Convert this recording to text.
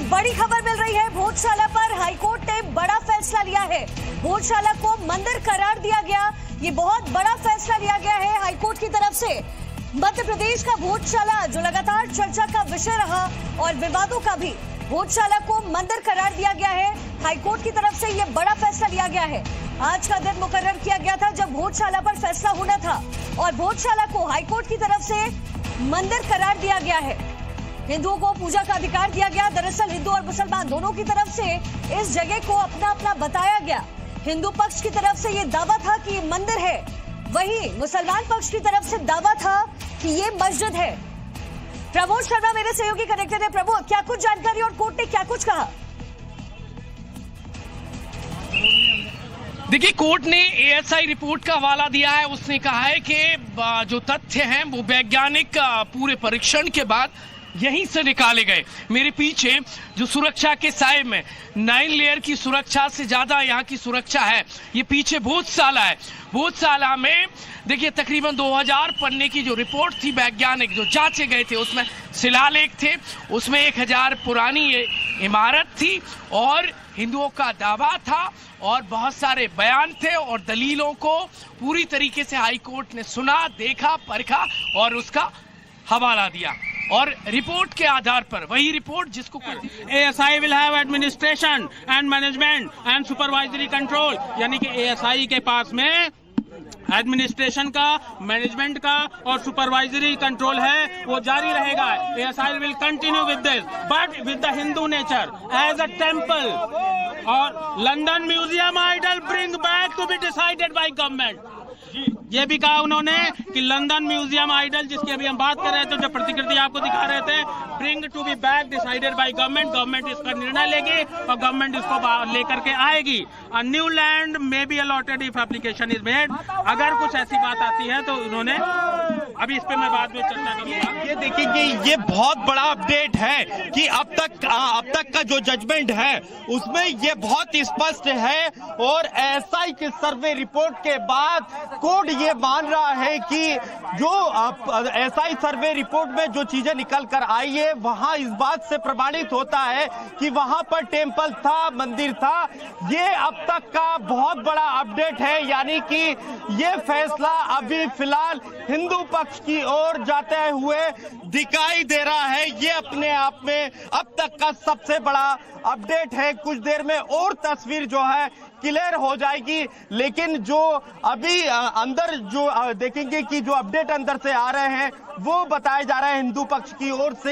बड़ी खबर मिल रही है। भोजशाला पर हाईकोर्ट ने बड़ा फैसला लिया है। भोजशाला को मंदिर करार दिया गया। ये बहुत बड़ा फैसला लिया गया है हाईकोर्ट की तरफ से। मध्य प्रदेश का भोजशाला जो लगातार चर्चा का विषय रहा और विवादों का भी, भोजशाला को मंदिर करार दिया गया है। हाईकोर्ट की तरफ से ये बड़ा फैसला लिया गया है। आज का दिन मुकर्रर किया गया था जब भोजशाला पर फैसला होना था और भोजशाला को हाईकोर्ट की तरफ से मंदिर करार दिया गया है। हिंदुओं को पूजा का अधिकार दिया गया। दरअसल हिंदू और मुसलमान दोनों की तरफ से इस जगह को अपना अपना बताया गया। हिंदू पक्ष की तरफ से ये दावा था कि ये मंदिर है, वहीं मुसलमान पक्ष की तरफ से दावा था कि ये मस्जिद है। प्रमोद शर्मा मेरे सहयोगी कनेक्टेड है। प्रमोद, क्या कुछ जानकारी और कोर्ट ने क्या कुछ कहा? देखिए, कोर्ट ने एएसआई रिपोर्ट का हवाला दिया है। उसने कहा है कि जो तथ्य हैं वो वैज्ञानिक पूरे परीक्षण के बाद यहीं से निकाले गए। मेरे पीछे जो सुरक्षा के साए में 9 लेयर की सुरक्षा से ज्यादा यहाँ की सुरक्षा है। ये पीछे भोजशाला है। भोजशाला में देखिए तकरीबन 2000 पन्ने की जो रिपोर्ट थी वैज्ञानिक जो जांचे गए थे, उसमें शिलालेख थे, उसमें 1000 पुरानी इमारत थी और हिंदुओं का दावा था और बहुत सारे बयान थे और दलीलों को पूरी तरीके से हाईकोर्ट ने सुना, देखा, परखा और उसका हवाला दिया। और रिपोर्ट के आधार पर, वही रिपोर्ट जिसको ASI will have administration and management and supervisory control, यानी कि एएसआई के पास में एडमिनिस्ट्रेशन का, मैनेजमेंट का और सुपरवाइजरी कंट्रोल है, वो जारी रहेगा। ASI will continue with this but with the Hindu nature as a temple. और London museum idol bring back to be decided by government. ये भी कहा उन्होंने कि लंदन म्यूजियम आइडल, जिसकी अभी हम बात कर रहे थे, जो प्रतिकृति आपको दिखा रहे थे, bring to be back decided by government. Government इसका निर्णय लेगी और गवर्नमेंट इसको लेकर के आएगी। A new land may be allotted if application is made. अगर कुछ ऐसी बात आती है तो उन्होंने, अभी इस पे मैं बाद में चर्चा करूंगा। ये देखिए कि ये बहुत बड़ा अपडेट है कि अब तक का जो जजमेंट है उसमें ये बहुत स्पष्ट है और एएसआई के सर्वे रिपोर्ट के बाद कोर्ट ये मान रहा है कि जो एएसआई सर्वे रिपोर्ट में जो चीजें निकल कर आई है वहां इस बात से प्रमाणित होता है कि वहां पर टेम्पल था, मंदिर था। ये अब तक का बहुत बड़ा अपडेट है, यानी कि ये फैसला अभी फिलहाल हिंदू पक्ष की ओर जाते हुए दिखाई दे रहा है। ये अपने आप में अब तक का सबसे बड़ा अपडेट है। कुछ देर में और तस्वीर जो है क्लियर हो जाएगी, लेकिन जो अभी अंदर जो देखेंगे कि जो अपडेट अंदर से आ रहे हैं वो बताए जा रहे हैं हिंदू पक्ष की ओर से।